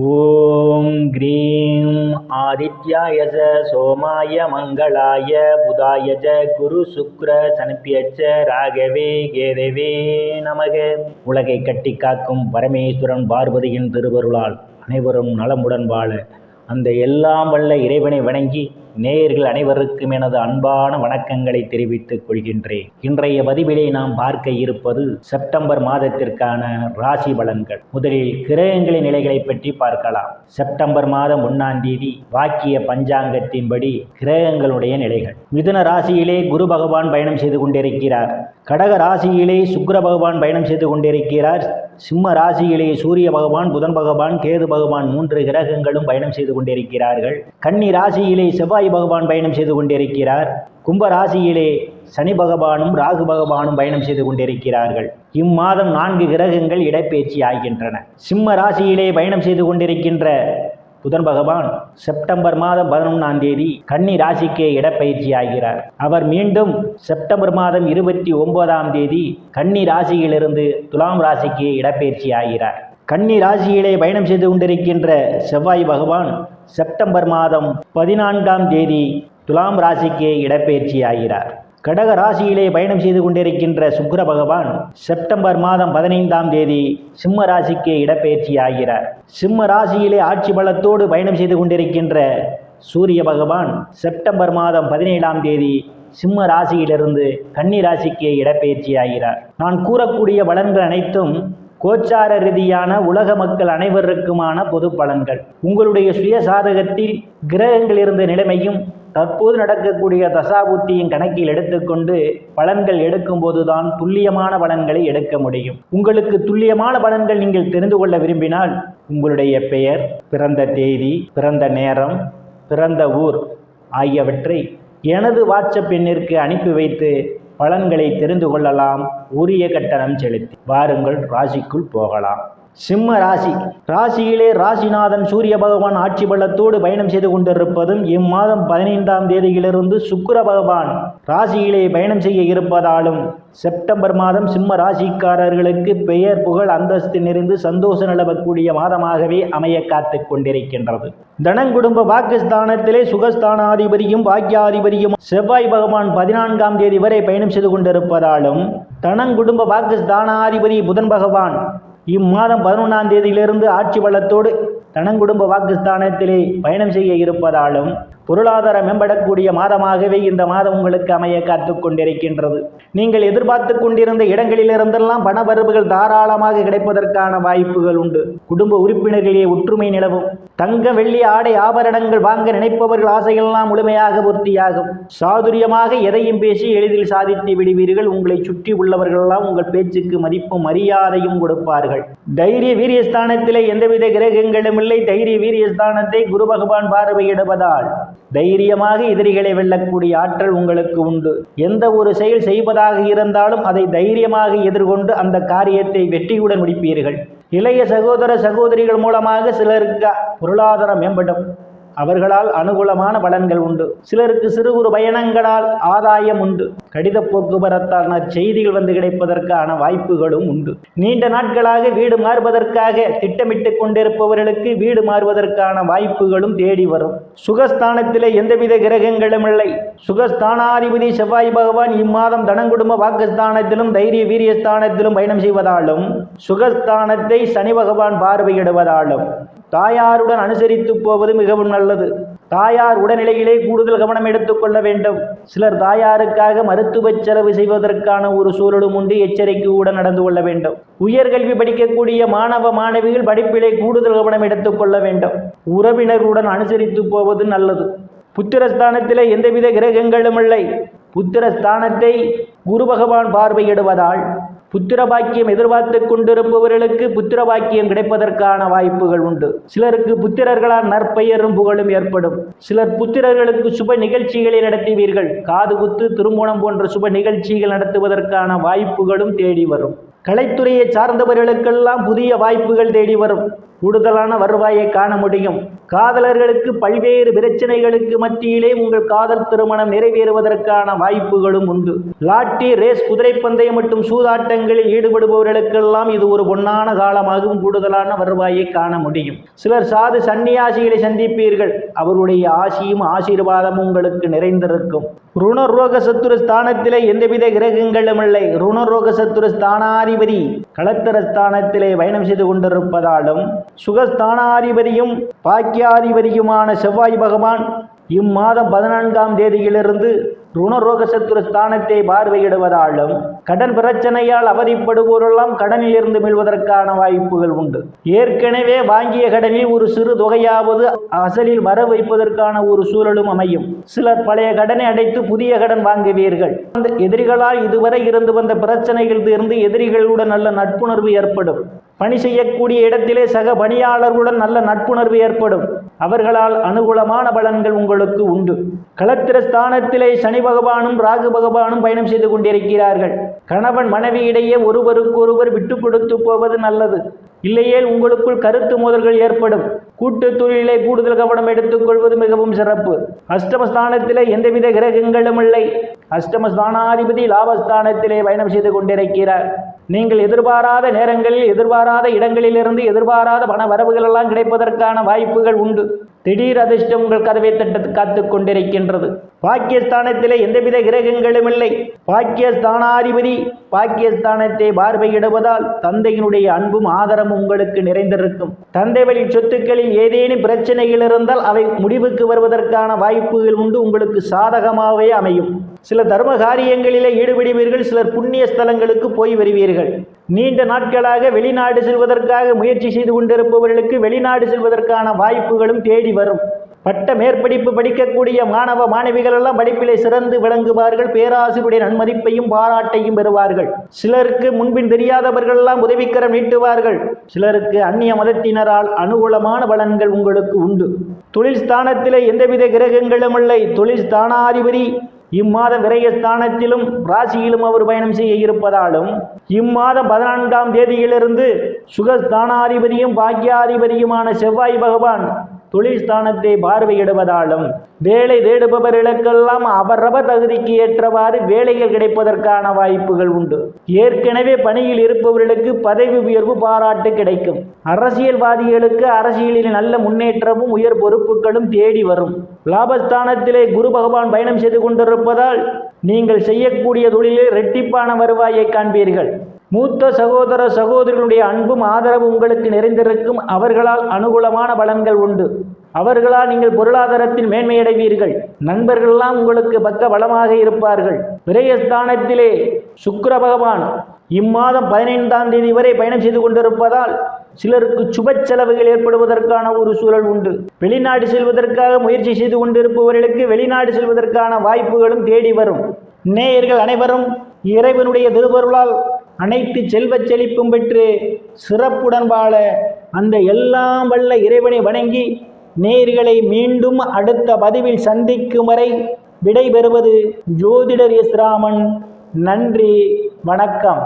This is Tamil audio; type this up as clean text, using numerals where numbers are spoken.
ஓம் க்ரீம் ஆதித்யாய சோமாய மங்களாய புதாய குரு சுக்ர சனிப்பியச்ச ராகவே கேதவே நமக. உலகை கட்டி காக்கும் பரமேஸ்வரன் பார்வதியின் திருவருளால் அனைவரும் நலமுடன் வாழ அந்த எல்லாம் வல்ல இறைவனை வணங்கி நேயர்கள் அனைவருக்கும் எனது அன்பான வணக்கங்களை தெரிவித்துக் கொள்கின்றேன். இன்றைய பதிவிலே நாம் பார்க்க இருப்பது செப்டம்பர் மாதத்திற்கான ராசி பலன்கள். முதலில் கிரகங்களின் நிலைகளை பற்றி பார்க்கலாம். செப்டம்பர் மாதம் 1ஆம் தேதி வாக்கிய பஞ்சாங்கத்தின்படி கிரகங்களுடைய நிலைகள். மிதுன ராசியிலே குரு பகவான் பயணம் செய்து கொண்டிருக்கிறார். கடக ராசியிலே சுக்கிர பகவான் பயணம் செய்து கொண்டிருக்கிறார். சிம்ம ராசியிலே சூரிய பகவான், புதன் பகவான், கேது பகவான் 3 கிரகங்களும் பயணம் செய்து கொண்டிருக்கிறார்கள். கன்னி ராசியிலே செவ்வாய் பகவான் பயணம் செய்து கொண்டிருக்கிறார். கும்ப ராசியிலே சனி பகவானும் ராகு பகவானும் பயணம் செய்து கொண்டிருக்கிறார்கள். இம்மாதம் 4 கிரகங்கள் இடப்பெயர்ச்சி ஆகின்றன. சிம்ம ராசியிலே பயணம் செய்து கொண்டிருக்கின்ற புதன் பகவான் செப்டம்பர் மாதம் 11ஆம் தேதி கன்னி ராசிக்கே இடப்பெயர்ச்சி ஆகிறார். அவர் மீண்டும் செப்டம்பர் மாதம் 29ஆம் தேதி கன்னி ராசியிலிருந்து துலாம் ராசிக்கு இடப்பெயர்ச்சி ஆகிறார். கன்னி ராசியிலே பயணம் செய்து கொண்டிருக்கின்ற செவ்வாய் பகவான் செப்டம்பர் மாதம் 14ஆம் தேதி துலாம் ராசிக்கே இடப்பெயர்ச்சி ஆகிறார். கடக ராசியிலே பயணம் செய்து கொண்டிருக்கின்ற சுக்கிர பகவான் செப்டம்பர் மாதம் 15ஆம் தேதி சிம்ம ராசிக்கு இடப்பெயர்ச்சி ஆகிறார். சிம்ம ராசியிலே ஆட்சி பலத்தோடு பயணம் செய்து கொண்டிருக்கின்ற சூரிய பகவான் செப்டம்பர் மாதம் 17ஆம் தேதி சிம்ம ராசியிலிருந்து கன்னி ராசிக்கு இடப்பெயர்ச்சி ஆகிறார். நான் கூறக்கூடிய பலன்கள் அனைத்தும் கோச்சார ரீதியான உலக மக்கள் அனைவருக்குமான பொது பலன்கள். உங்களுடைய சுய சாதகத்தில் கிரகங்கள் இருந்த நிலைமையும் தற்போது நடக்கக்கூடிய தசாபுத்தியின் கணக்கில் எடுத்துக்கொண்டு பலன்கள் எடுக்கும் போதுதான் துல்லியமான பலன்களை எடுக்க முடியும். உங்களுக்கு துல்லியமான பலன்கள் நீங்கள் தெரிந்து கொள்ள விரும்பினால் உங்களுடைய பெயர், பிறந்த தேதி, பிறந்த நேரம், பிறந்த ஊர் ஆகியவற்றை எனது வாட்ஸ்அப் எண்ணிற்கு அனுப்பி வைத்து பலன்களை தெரிந்து கொள்ளலாம். உரிய கட்டணம் செலுத்தி வாருங்கள், ராசிக்குள் போகலாம். சிம்ம ராசி. ராசியிலே ராசிநாதன் சூரிய பகவான் ஆட்சி பலத்தோடு பயணம் செய்து கொண்டிருப்பதும் இம்மாதம் 15ஆம் தேதியிலிருந்து சுக்கிர பகவான் ராசியிலே பயணம் செய்ய இருப்பதாலும் செப்டம்பர் மாதம் சிம்ம ராசிக்காரர்களுக்கு பெயர், புகழ், அந்தஸ்து நிறைந்து சந்தோஷம் நிலவக்கூடிய மாதமாகவே அமைய காத்து கொண்டிருக்கின்றது. தனங்குடும்ப வாக்குஸ்தானத்திலே சுகஸ்தானாதிபதியும் பாக்கியாதிபதியும் செவ்வாய் பகவான் 14ஆம் தேதி வரை பயணம் செய்து கொண்டிருப்பதாலும் தனங்குடும்ப வாக்குஸ்தானாதிபதி புதன் பகவான் இம்மாதம் 11ஆம் தேதியிலிருந்து ஆட்சி பலத்தோடு தனங்குடும்ப வாக்குஸ்தானத்திலே பயணம் செய்ய இருப்பதாலும் பொருளாதாரம் மேம்படக்கூடிய மாதமாகவே இந்த மாதம் உங்களுக்கு அமைய காத்து கொண்டிருக்கின்றது. நீங்கள் எதிர்பார்த்து கொண்டிருந்த இடங்களிலிருந்தெல்லாம் பண வரவுகள் தாராளமாக கிடைப்பதற்கான வாய்ப்புகள் உண்டு. குடும்ப உறுப்பினர்களிடையே ஒற்றுமை நிலவும். தங்க, வெள்ளி, ஆடை, ஆபரணங்கள் வாங்க நினைப்பவர்கள் ஆசையெல்லாம் முழுமையாக பூர்த்தியாகும். சாதுரியமாக எதையும் பேசி எளிதில் சாதித்து விடுவீர்கள். உங்களை சுற்றி உள்ளவர்களெல்லாம் உங்கள் பேச்சுக்கு மதிப்பும் மரியாதையும் கொடுப்பார்கள். தைரிய வீரியஸ்தானத்திலே எந்தவித கிரகங்களும் இல்லை. தைரிய வீரியஸ்தானத்தை குரு பகவான் பார்வையிடுவதால் தைரியமாக எதிரிகளை வெல்லக்கூடிய ஆற்றல் உங்களுக்கு உண்டு. எந்த ஒரு செயல் செய்வதாக இருந்தாலும் அதை தைரியமாக எதிர்கொண்டு அந்த காரியத்தை வெற்றியுடன் முடிப்பீர்கள். இளைய சகோதர சகோதரிகள் மூலமாக சிலருக்கு பொருளாதாரம் மேம்படும். அவர்களால் அனுகூலமான பலன்கள் உண்டு. சிலருக்கு சிறு குறு பயணங்களால் ஆதாயம் உண்டு. கடித போக்குவரத்தான செய்திகள் வந்து கிடைப்பதற்கான வாய்ப்புகளும் உண்டு. நீண்ட நாட்களாக வீடு மாறுவதற்காக திட்டமிட்டு கொண்டிருப்பவர்களுக்கு வீடு மாறுவதற்கான வாய்ப்புகளும் தேடி வரும். சுகஸ்தானத்திலே எந்தவித கிரகங்களும் இல்லை. சுகஸ்தானாதிபதி செவ்வாய் பகவான் இம்மாதம் தனங்குடும்ப வாக்குஸ்தானத்திலும் தைரிய வீரியஸ்தானத்திலும் பயணம் செய்வதாலும் சுகஸ்தானத்தை சனி பகவான் பார்வையிடுவதாலும் தாயாருடன் அனுசரித்து போவது மிகவும் நல்லது. தாயார் உடல்நிலையிலே கூடுதல் கவனம் எடுத்துக்கொள்ள வேண்டும். சிலர் தாயாருக்காக மருத்துவ செலவு செய்வதற்கான ஒரு சூழலும் உண்டு. எச்சரிக்கையுடன் நடந்து கொள்ள வேண்டும். உயர்கல்வி படிக்கக்கூடிய மாணவ மாணவிகள் படிப்பிலே கூடுதல் கவனம் எடுத்துக்கொள்ள வேண்டும். உறவினர்களுடன் அனுசரித்து போவது நல்லது. புத்திரஸ்தானத்திலே எந்தவித கிரகங்களும் இல்லை. புத்திரஸ்தானத்தை குரு பகவான் பார்வையிடுவதால் புத்திர பாக்கியம் எதிர்பார்த்து கொண்டிருப்பவர்களுக்கு புத்திர பாக்கியம் கிடைப்பதற்கான வாய்ப்புகள் உண்டு. சிலருக்கு புத்திரர்களால் நற்பெயரும் புகழும் ஏற்படும். சிலர் புத்திரர்களுக்கு சுப நிகழ்ச்சிகளை நடத்துவீர்கள். காது குத்து, திருமணம் போன்ற சுப நிகழ்ச்சிகள் நடத்துவதற்கான வாய்ப்புகளும் தேடி வரும். கலைத்துறையை சார்ந்தவர்களுக்கெல்லாம் புதிய வாய்ப்புகள் தேடி வரும். கூடுதலான வருவாயை காண முடியும். காதலர்களுக்கு பல்வேறு பிரச்சனைகளுக்கு மத்தியிலே உங்கள் காதல் திருமணம் நிறைவேறுவதற்கான வாய்ப்புகளும் உண்டு. லாட்டரி, ரேஸ், குதிரைப்பந்தயம் மற்றும் சூதாட்டங்களில் ஈடுபடுபவர்களுக்கெல்லாம் இது ஒரு பொன்னான காலமாகவும் கூடுதலான வருவாயை காண முடியும். சிலர் சாது சன்னியாசிகளை சந்திப்பீர்கள். அவருடைய ஆசியும் ஆசீர்வாதமும் உங்களுக்கு நிறைந்திருக்கும். ருணரோக சத்துரு ஸ்தானத்திலே எந்தவித கிரகங்களும் இல்லை. ருணரோக சத்துரு ஸ்தானாதிபதி களத்திர ஸ்தானத்திலே பயணம் செய்து கொண்டிருப்பதாலும் சுகஸ்தானாதிபதியும் பாக்கியாதிபதியுமான செவ்வாய் பகவான் இம்மாதம் 14ஆம் தேதியிலிருந்து ருணரோக சத்துரு ஸ்தானத்தை பார்வையிடுவதாலும் கடன் பிரச்சனையால் அவதிப்படுவோரெல்லாம் கடனில் இருந்து மீள்வதற்கான வாய்ப்புகள் உண்டு. ஏற்கனவே வாங்கிய கடனில் ஒரு சிறு தொகையாவது அசலில் வர வைப்பதற்கான ஒரு சூழலும் அமையும். சிலர் பழைய கடனை அடைத்து புதிய கடன் வாங்குவீர்கள். எதிரிகளால் இதுவரை இருந்து வந்த பிரச்சனைகள் தீர்ந்து எதிரிகளுடன் நல்ல நட்புணர்வு ஏற்படும். பணி செய்யக்கூடிய இடத்திலே சக பணியாளர்களுடன் நல்ல நட்புணர்வு ஏற்படும். அவர்களால் அனுகூலமான பலன்கள் உங்களுக்கு உண்டு. களத்திர ஸ்தானத்திலே சனி பகவானும் ராகு பகவானும் பயணம் செய்து கொண்டிருக்கிறார்கள். கணவன் மனைவி இடையே ஒருவருக்கொருவர் விட்டு கொடுத்து போவது நல்லது. இல்லையேல் உங்களுக்குள் கருத்து மோதல்கள் ஏற்படும். கூட்டு தொழிலை கூடுதல் கவனம் எடுத்துக்கொள்வது மிகவும் சிறப்பு. அஷ்டமஸ்தானத்திலே எந்தவித கிரகங்களும் இல்லை. அஷ்டமஸ்தானாதிபதி லாபஸ்தானத்திலே பயணம் செய்து கொண்டிருக்கிறார். நீங்கள் எதிர்பாராத நேரங்களில் எதிர்பாராத இடங்களிலிருந்து எதிர்பாராத பண வரவுகள் எல்லாம் கிடைப்பதற்கான வாய்ப்புகள் உண்டு. திடீர் அதிர்ஷ்டம் உங்கள் கதவை தட்ட காத்து கொண்டிருக்கின்றது. பாக்கியஸ்தானத்திலே எந்தவித கிரகங்களும் இல்லை. பாக்கியஸ்தானாதிபதி பாக்கியஸ்தானத்தை பார்வையிடுவதால் தந்தையினுடைய அன்பும் ஆதரவும் உங்களுக்கு நிறைந்திருக்கும். தந்தை வழி சொத்துக்களில் ஏதேனும் பிரச்சனைகள் இருந்தால் அவை முடிவுக்கு வருவதற்கான வாய்ப்புகள் உண்டு. உங்களுக்கு சாதகமாகவே அமையும். சில தர்ம காரியங்களிலே ஈடுபடுவீர்கள். சிலர் புண்ணிய ஸ்தலங்களுக்கு போய் வருவீர்கள். நீண்ட நாட்களாக வெளிநாடு செல்வதற்காக முயற்சி செய்து கொண்டிருப்பவர்களுக்கு வெளிநாடு செல்வதற்கான வாய்ப்புகளும் தேடி வரும். பட்ட மேற்படிப்பு படிக்கக்கூடிய மாணவ மாணவிகள் எல்லாம் படிப்பிலே சிறந்து விளங்குவார்கள். பேராசிரியருடைய நன்மதிப்பையும் பாராட்டையும் பெறுவார்கள். சிலருக்கு முன்பின் தெரியாதவர்கள் எல்லாம் உதவிக்கரம் நீட்டுவார்கள். சிலருக்கு அந்நிய மதத்தினரால் அனுகூலமான பலன்கள் உங்களுக்கு உண்டு. தொழில் ஸ்தானத்திலே எந்தவித கிரகங்களும் இல்லை. தொழில் ஸ்தானாதிபதி இம்மாதம் விரயஸ்தானத்திலும் ராசியிலும் அவர் பயணம் செய்ய இருப்பதாலும் இம்மாதம் 14ஆம் தேதியிலிருந்து சுகஸ்தானாதிபதியும் பாக்கியாதிபதியுமான செவ்வாய் பகவான் தொழில் ஸ்தானத்தை பார்வையிடுவதாலும் வேலை தேடுபவர்களுக்கெல்லாம் அவரவர் தகுதிக்கு ஏற்றவாறு வேலைகள் கிடைப்பதற்கான வாய்ப்புகள் உண்டு. ஏற்கனவே பணியில் இருப்பவர்களுக்கு பதவி உயர்வு பாராட்டு கிடைக்கும். அரசியல்வாதிகளுக்கு அரசியலில் நல்ல முன்னேற்றமும் உயர் பொறுப்புகளும் தேடி வரும். லாபஸ்தானத்திலே குரு பகவான் பயணம் செய்து கொண்டிருப்பதால் நீங்கள் செய்யக்கூடிய தொழிலில் இரட்டிப்பான வருவாயை காண்பீர்கள். மூத்த சகோதர சகோதரிகளுடைய அன்பும் ஆதரவும் உங்களுக்கு நிறைந்திருக்கும். அவர்களால் அனுகூலமான பலன்கள் உண்டு. அவர்களால் நீங்கள் பொருளாதாரத்தில் மேன்மையடைவீர்கள். நண்பர்களெல்லாம் உங்களுக்கு பக்க பலமாக இருப்பார்கள். விரயஸ்தானத்திலே சுக்கிர பகவான் இம்மாதம் 15ஆம் தேதி வரை பயணம் செய்து கொண்டிருப்பதால் சிலருக்கு சுப செலவுகள் ஏற்படுவதற்கான ஒரு சூழல் உண்டு. வெளிநாடு செல்வதற்காக முயற்சி செய்து கொண்டிருப்பவர்களுக்கு வெளிநாடு செல்வதற்கான வாய்ப்புகளும் தேடி வரும். நேயர்கள் அனைவரும் இறைவனுடைய திருவருளால் அனைத்து செல்வச் செழிப்பும் பெற்று சிறப்புடன் வாழ அந்த எல்லாம் வல்ல இறைவனை வணங்கி நேயர்களை மீண்டும் அடுத்த பதிவில் சந்திக்கும் வரை விடைபெறுவது ஜோதிடர் எஸ் ராமன். நன்றி, வணக்கம்.